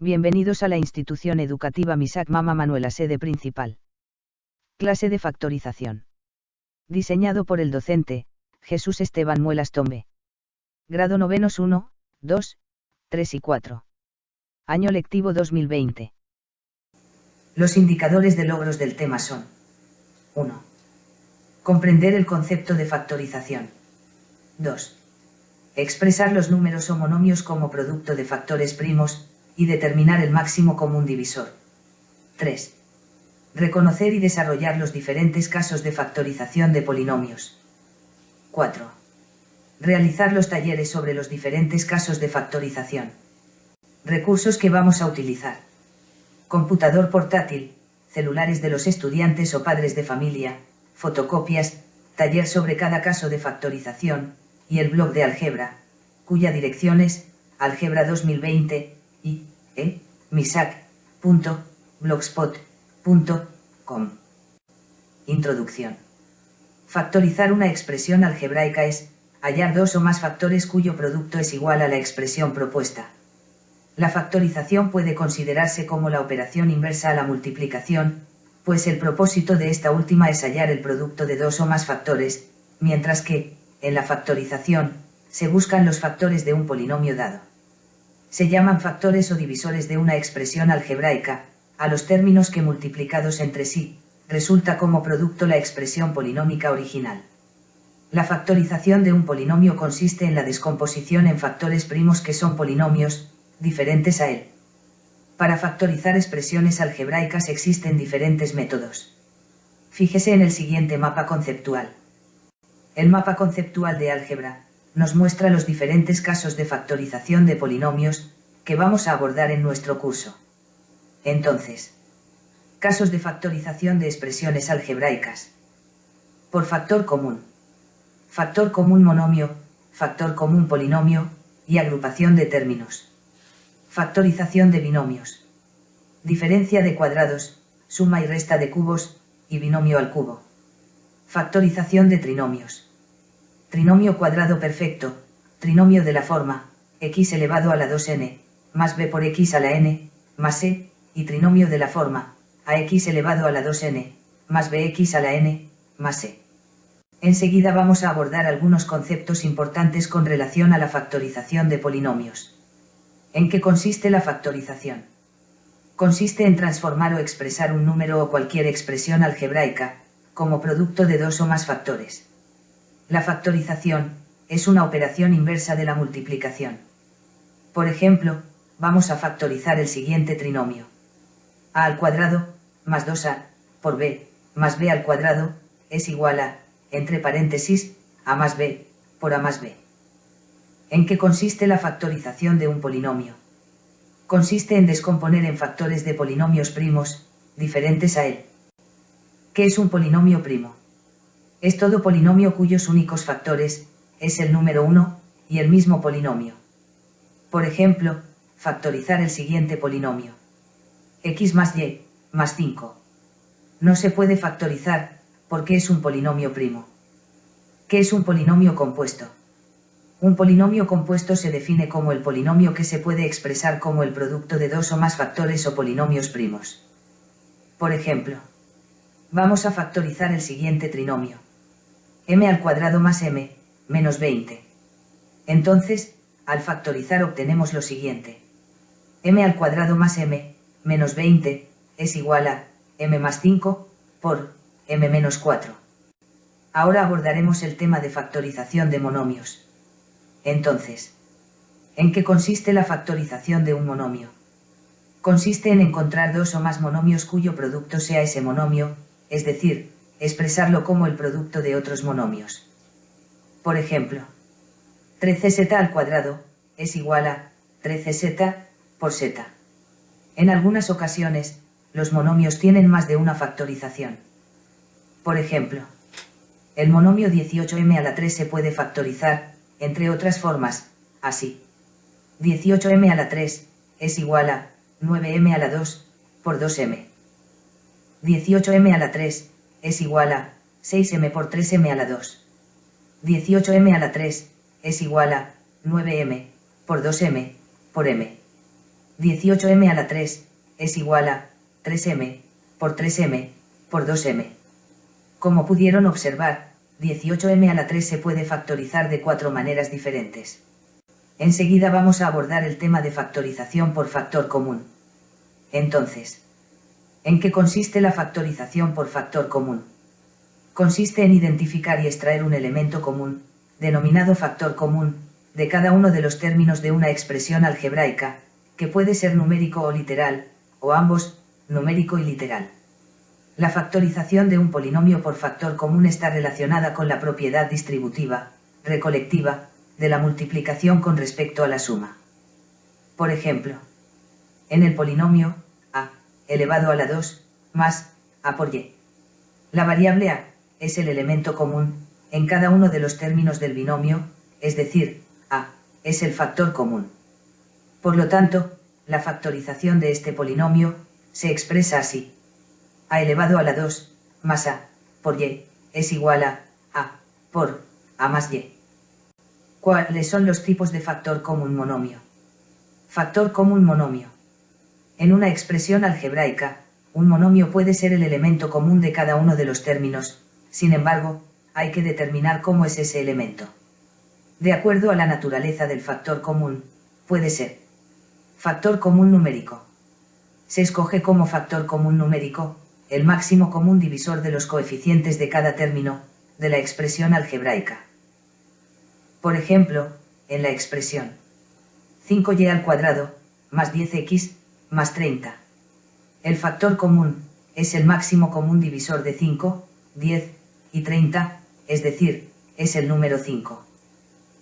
Bienvenidos a la institución educativa Misak Mama Manuela, sede principal. Clase de factorización. Diseñado por el docente, Jesús Esteban Muelas Tombe. Grado novenos 1, 2, 3 y 4. Año lectivo 2020. Los indicadores de logros del tema son: 1. Comprender el concepto de factorización. 2. Expresar los números o monomios como producto de factores primos, y determinar el máximo común divisor. 3. Reconocer y desarrollar los diferentes casos de factorización de polinomios. 4. Realizar los talleres sobre los diferentes casos de factorización. Recursos que vamos a utilizar: computador portátil, celulares de los estudiantes o padres de familia, fotocopias, taller sobre cada caso de factorización, y el blog de álgebra, cuya dirección es álgebra 2020 y misak.blogspot.com. Introducción. Factorizar una expresión algebraica es hallar dos o más factores cuyo producto es igual a la expresión propuesta. La factorización puede considerarse como la operación inversa a la multiplicación, pues el propósito de esta última es hallar el producto de dos o más factores, mientras que, en la factorización, se buscan los factores de un polinomio dado. Se llaman factores o divisores de una expresión algebraica, a los términos que multiplicados entre sí, resulta como producto la expresión polinómica original. La factorización de un polinomio consiste en la descomposición en factores primos que son polinomios, diferentes a él. Para factorizar expresiones algebraicas existen diferentes métodos. Fíjese en el siguiente mapa conceptual. El mapa conceptual de álgebra nos muestra los diferentes casos de factorización de polinomios, que vamos a abordar en nuestro curso. Entonces, casos de factorización de expresiones algebraicas. Por factor común monomio, factor común polinomio, y agrupación de términos. Factorización de binomios. Diferencia de cuadrados, suma y resta de cubos, y binomio al cubo. Factorización de trinomios. Trinomio cuadrado perfecto, trinomio de la forma, x elevado a la 2n, más b por x a la n, más e, y trinomio de la forma, ax elevado a la 2n, más bx a la n, más e. Enseguida vamos a abordar algunos conceptos importantes con relación a la factorización de polinomios. ¿En qué consiste la factorización? Consiste en transformar o expresar un número o cualquier expresión algebraica, como producto de dos o más factores. La factorización es una operación inversa de la multiplicación. Por ejemplo, vamos a factorizar el siguiente trinomio: a al cuadrado, más 2a, por b, más b al cuadrado, es igual a, entre paréntesis, a más b, por a más b. ¿En qué consiste la factorización de un polinomio? Consiste en descomponer en factores de polinomios primos, diferentes a él. ¿Qué es un polinomio primo? Es todo polinomio cuyos únicos factores es el número 1, y el mismo polinomio. Por ejemplo, factorizar el siguiente polinomio: x más y, más 5. No se puede factorizar, porque es un polinomio primo. ¿Qué es un polinomio compuesto? Un polinomio compuesto se define como el polinomio que se puede expresar como el producto de dos o más factores o polinomios primos. Por ejemplo, vamos a factorizar el siguiente trinomio: m al cuadrado más m, menos 20. Entonces, al factorizar obtenemos lo siguiente: m al cuadrado más m, menos 20, es igual a, m más 5, por, m menos 4. Ahora abordaremos el tema de factorización de monomios. Entonces, ¿en qué consiste la factorización de un monomio? Consiste en encontrar dos o más monomios cuyo producto sea ese monomio, es decir, expresarlo como el producto de otros monomios. Por ejemplo, 13z al cuadrado es igual a 13z por z. En algunas ocasiones, los monomios tienen más de una factorización. Por ejemplo, el monomio 18m a la 3 se puede factorizar, entre otras formas, así: 18m a la 3 es igual a 9m a la 2 por 2m. 18m a la 3 es igual a 6m por 3m a la 2. 18m a la 3 es igual a 9m por 2m por m. 18m a la 3, es igual a 3m, por 3m, por 2m. Como pudieron observar, 18m a la 3 se puede factorizar de 4 maneras diferentes. Enseguida vamos a abordar el tema de factorización por factor común. Entonces, ¿en qué consiste la factorización por factor común? Consiste en identificar y extraer un elemento común, denominado factor común, de cada uno de los términos de una expresión algebraica, que puede ser numérico o literal, o ambos, numérico y literal. La factorización de un polinomio por factor común está relacionada con la propiedad distributiva, recolectiva, de la multiplicación con respecto a la suma. Por ejemplo, en el polinomio a elevado a la 2 más a por y, la variable a es el elemento común en cada uno de los términos del binomio, es decir, a es el factor común. Por lo tanto, la factorización de este polinomio se expresa así: a elevado a la 2 más a por y es igual a por a más y. ¿Cuáles son los tipos de factor común monomio? Factor común monomio. En una expresión algebraica, un monomio puede ser el elemento común de cada uno de los términos, sin embargo, hay que determinar cómo es ese elemento. De acuerdo a la naturaleza del factor común, puede ser factor común numérico. Se escoge como factor común numérico el máximo común divisor de los coeficientes de cada término de la expresión algebraica. Por ejemplo, en la expresión 5y al cuadrado más 10x más 30. El factor común es el máximo común divisor de 5, 10 y 30, es decir, es el número 5.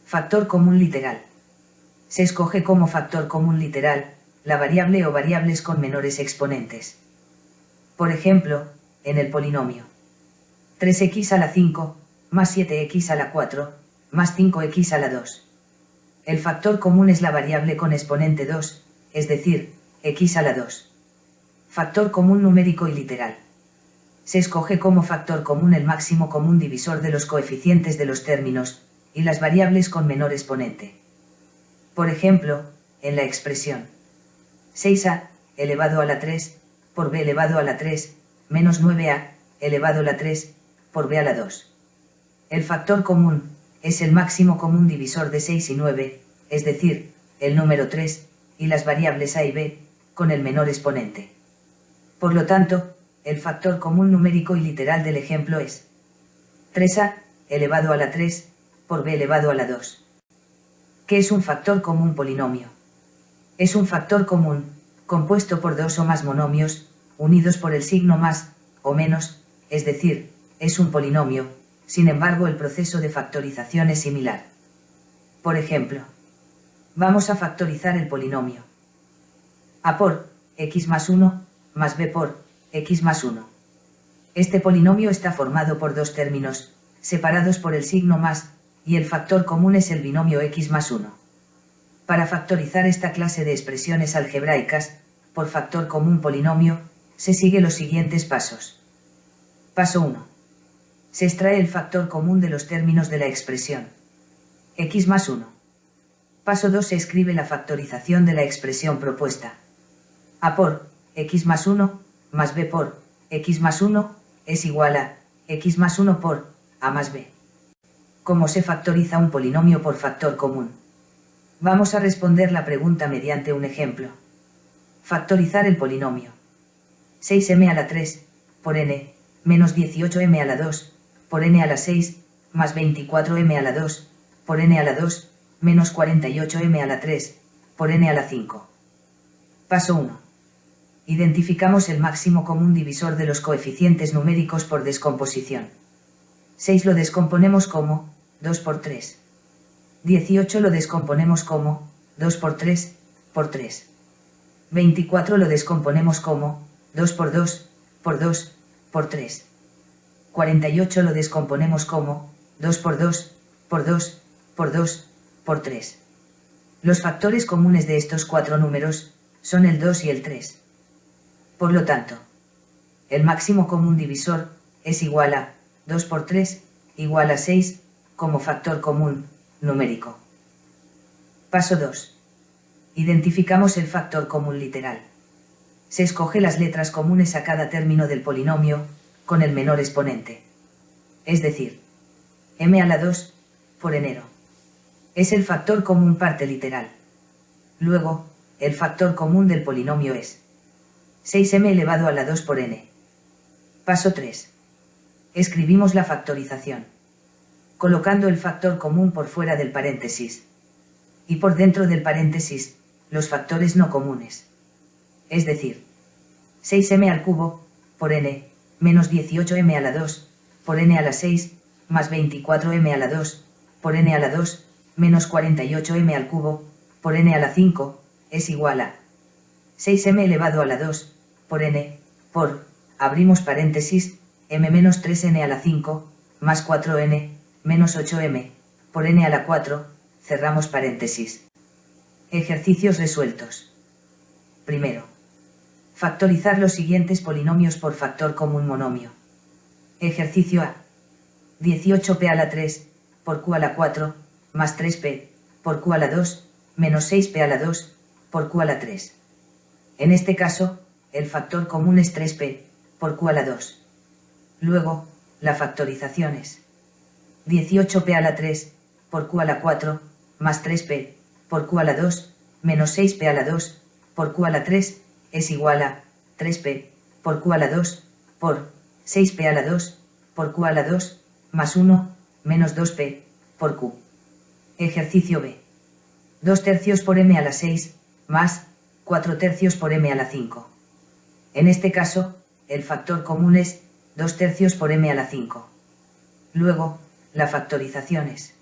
Factor común literal. Se escoge como factor común literal la variable o variables con menores exponentes. Por ejemplo, en el polinomio 3x a la 5, más 7x a la 4, más 5x a la 2. El factor común es la variable con exponente 2, es decir, x a la 2. Factor común numérico y literal. Se escoge como factor común el máximo común divisor de los coeficientes de los términos, y las variables con menor exponente. Por ejemplo, en la expresión 6a elevado a la 3, por b elevado a la 3, menos 9a elevado a la 3, por b a la 2. El factor común es el máximo común divisor de 6 y 9, es decir, el número 3, y las variables a y b, con el menor exponente. Por lo tanto, el factor común numérico y literal del ejemplo es 3a elevado a la 3, por b elevado a la 2. ¿Qué es un factor común polinomio? Es un factor común, compuesto por dos o más monomios, unidos por el signo más, o menos, es decir, es un polinomio. Sin embargo, el proceso de factorización es similar. Por ejemplo, vamos a factorizar el polinomio a por x más 1, más b por x más 1. Este polinomio está formado por dos términos, separados por el signo más, y el factor común es el binomio x más 1. Para factorizar esta clase de expresiones algebraicas, por factor común polinomio, se sigue los siguientes pasos. Paso 1. Se extrae el factor común de los términos de la expresión x más 1. Paso 2. Se escribe la factorización de la expresión propuesta. A por x más 1, más b por x más 1, es igual a x más 1 por a más b. ¿Cómo se factoriza un polinomio por factor común? Vamos a responder la pregunta mediante un ejemplo. Factorizar el polinomio 6m a la 3, por n, menos 18m a la 2, por n a la 6, más 24m a la 2, por n a la 2, menos 48m a la 3, por n a la 5. Paso 1. Identificamos el máximo común divisor de los coeficientes numéricos por descomposición. 6 lo descomponemos como 2 por 3. 18 lo descomponemos como 2 por 3, por 3. 24 lo descomponemos como 2 por 2, por 2, por 3. 48 lo descomponemos como 2 por 2, por 2, por 2, por 3. Los factores comunes de estos cuatro números son el 2 y el 3. Por lo tanto, el máximo común divisor es igual a 2 por 3, igual a 6, como factor común numérico. Paso 2. Identificamos el factor común literal. Se escoge las letras comunes a cada término del polinomio, con el menor exponente. Es decir, m a la 2, por enero. Es el factor común parte literal. Luego, el factor común del polinomio es 6m elevado a la 2 por n. Paso 3. Escribimos la factorización. Colocando el factor común por fuera del paréntesis. Y por dentro del paréntesis, los factores no comunes. Es decir, 6m al cubo, por n, menos 18m a la 2, por n a la 6, más 24m a la 2, por n a la 2, menos 48m al cubo, por n a la 5, es igual a 6m elevado a la 2, por n, por, abrimos paréntesis, m menos 3n a la 5, más 4n, menos 8m, por n a la 4, cerramos paréntesis. Ejercicios resueltos. Primero. Factorizar los siguientes polinomios por factor común monomio. Ejercicio A. 18p a la 3, por q a la 4, más 3p, por q a la 2, menos 6p a la 2, por q a la 3. En este caso, el factor común es 3p, por q a la 2. Luego, la factorización es 18p a la 3, por q a la 4, más 3p, por q a la 2, menos 6p a la 2, por q a la 3, es igual a 3p, por q a la 2, por 6p a la 2, por q a la 2, más 1, menos 2p, por q. Ejercicio B. 2 tercios por m a la 6, más 4 tercios por m a la 5. En este caso, el factor común es 2 tercios por m a la 5. Luego, la factorización es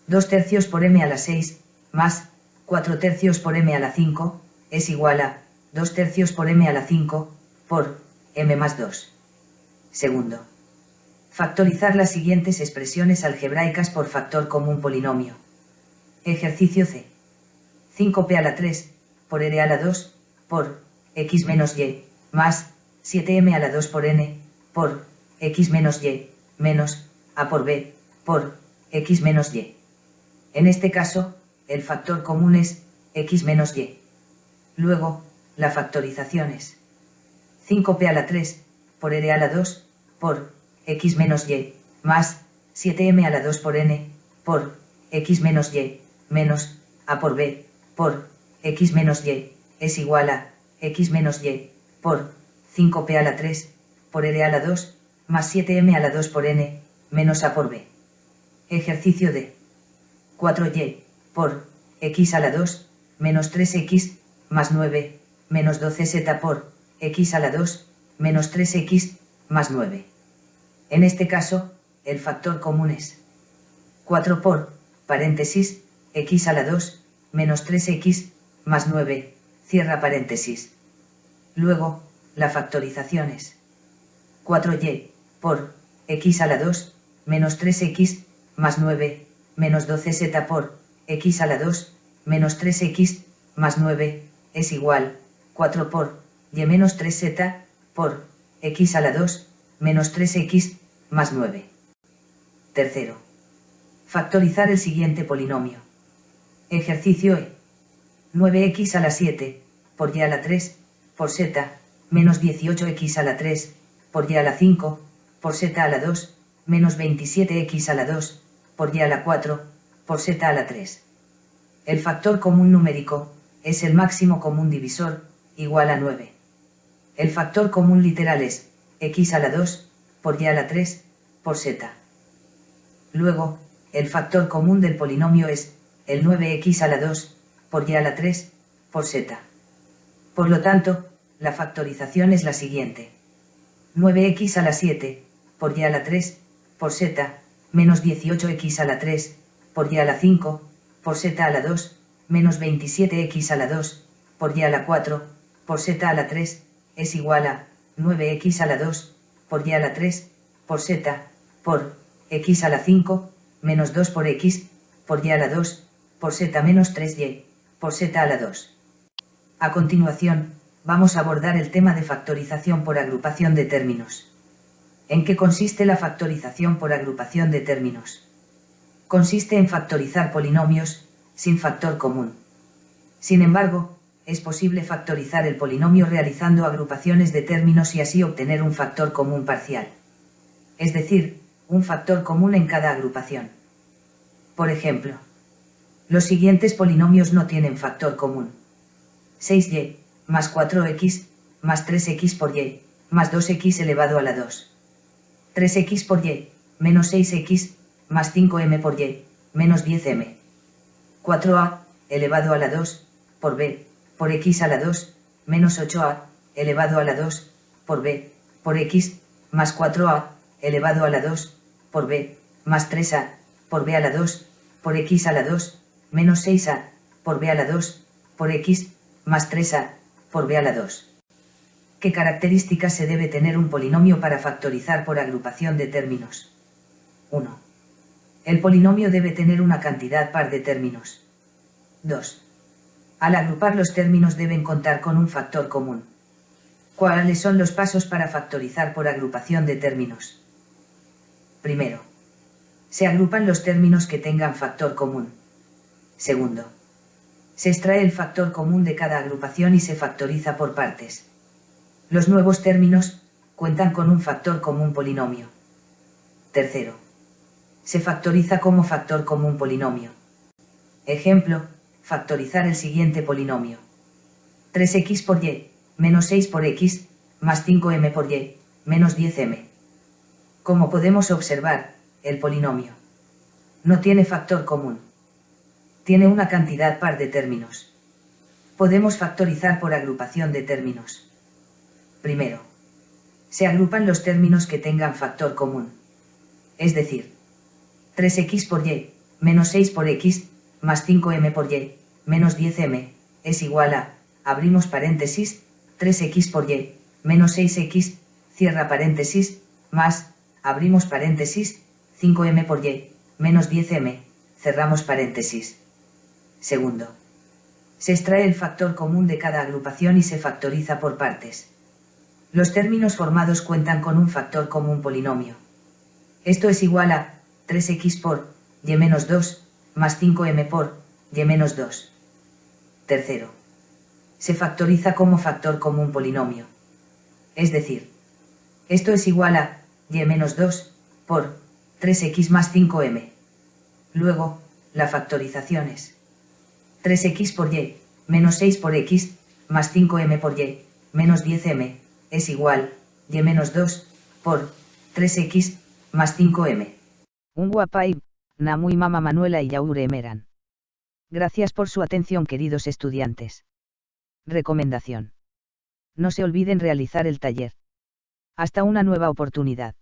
2 tercios por m a la 6, más 4 tercios por m a la 5, es igual a 2 tercios por m a la 5, por m más 2. Segundo. Factorizar las siguientes expresiones algebraicas por factor común polinomio. Ejercicio C. 5p a la 3, por r a la 2, por x menos y, más 7m a la 2 por n, por x menos y, menos a por b, por x menos y. En este caso, el factor común es x menos y. Luego, la factorización es 5p a la 3, por r a la 2, por x menos y, más 7m a la 2 por n, por x menos y, menos a por b, por x menos y, es igual a x menos y, por 5p a la 3, por r a la 2, más 7m a la 2 por n, menos a por b. Ejercicio D. 4y, por x a la 2, menos 3x, más 9, menos 12z por x a la 2, menos 3x, más 9. En este caso, el factor común es 4 por, paréntesis, x a la 2, menos 3x, más 9, cierra paréntesis. Luego, la factorización es 4y, por, x a la 2, menos 3x, más 9, menos 12z por, x a la 2, menos 3x, más 9, es igual, 4 por, y menos 3z, por, x a la 2, menos 3x, más 9. Tercero. Factorizar el siguiente polinomio. Ejercicio E. 9x a la 7, por y a la 3, por z, menos 18x a la 3, por y a la 5, por z a la 2, menos 27x a la 2, por y a la 4, por z a la 3. El factor común numérico es el máximo común divisor, igual a 9. El factor común literal es x a la 2, por y a la 3, por z. Luego, el factor común del polinomio es el 9x a la 2, por y a la 3, por z. Por lo tanto, la factorización es la siguiente. 9x a la 7, por y a la 3, por z, menos 18x a la 3, por y a la 5, por z a la 2, menos 27x a la 2, por y a la 4, por z a la 3, es igual a 9x a la 2, por y a la 3, por z, por x a la 5, menos 2 por x, por y a la 2, por z menos 3y, por z a la 2. A continuación, vamos a abordar el tema de factorización por agrupación de términos. ¿En qué consiste la factorización por agrupación de términos? Consiste en factorizar polinomios, sin factor común. Sin embargo, es posible factorizar el polinomio realizando agrupaciones de términos y así obtener un factor común parcial. Es decir, un factor común en cada agrupación. Por ejemplo, los siguientes polinomios no tienen factor común. 6y, más 4x, más 3x por y, más 2x elevado a la 2. 3x por y, menos 6x, más 5m por y, menos 10m. 4a, elevado a la 2, por b, por x a la 2, menos 8a, elevado a la 2, por b, por x, más 4a, elevado a la 2, por b, más 3a, por b a la 2, por x a la 2, menos 6a, por b a la 2, por x, más 3a, por b a la 2. ¿Qué características se debe tener un polinomio para factorizar por agrupación de términos? 1. El polinomio debe tener una cantidad par de términos. 2. Al agrupar los términos deben contar con un factor común. ¿Cuáles son los pasos para factorizar por agrupación de términos? Primero, se agrupan los términos que tengan factor común. Segundo, se extrae el factor común de cada agrupación y se factoriza por partes. Los nuevos términos cuentan con un factor común polinomio. Tercero, se factoriza como factor común polinomio. Ejemplo, factorizar el siguiente polinomio. 3x por y, menos 6 por x, más 5m por y, menos 10m. Como podemos observar, el polinomio no tiene factor común. Tiene una cantidad par de términos. Podemos factorizar por agrupación de términos. Primero, se agrupan los términos que tengan factor común. Es decir, 3x por y, menos 6 por x, más 5m por y, menos 10m, es igual a, abrimos paréntesis, 3x por y, menos 6x, cierra paréntesis, más, abrimos paréntesis, 5m por y, menos 10m, cerramos paréntesis. Segundo, se extrae el factor común de cada agrupación y se factoriza por partes. Los términos formados cuentan con un factor común polinomio. Esto es igual a 3x por y menos 2, más 5m por y menos 2. Tercero, se factoriza como factor común polinomio. Es decir, esto es igual a y menos 2 por 3x más 5m. Luego, la factorización es 3x por y, menos 6 por x, más 5m por y, menos 10m, es igual, y menos 2, por 3x, más 5m. Un guapai, Namui Mama Manuela y Yaure Emeran. Gracias por su atención, queridos estudiantes. Recomendación. No se olviden realizar el taller. Hasta una nueva oportunidad.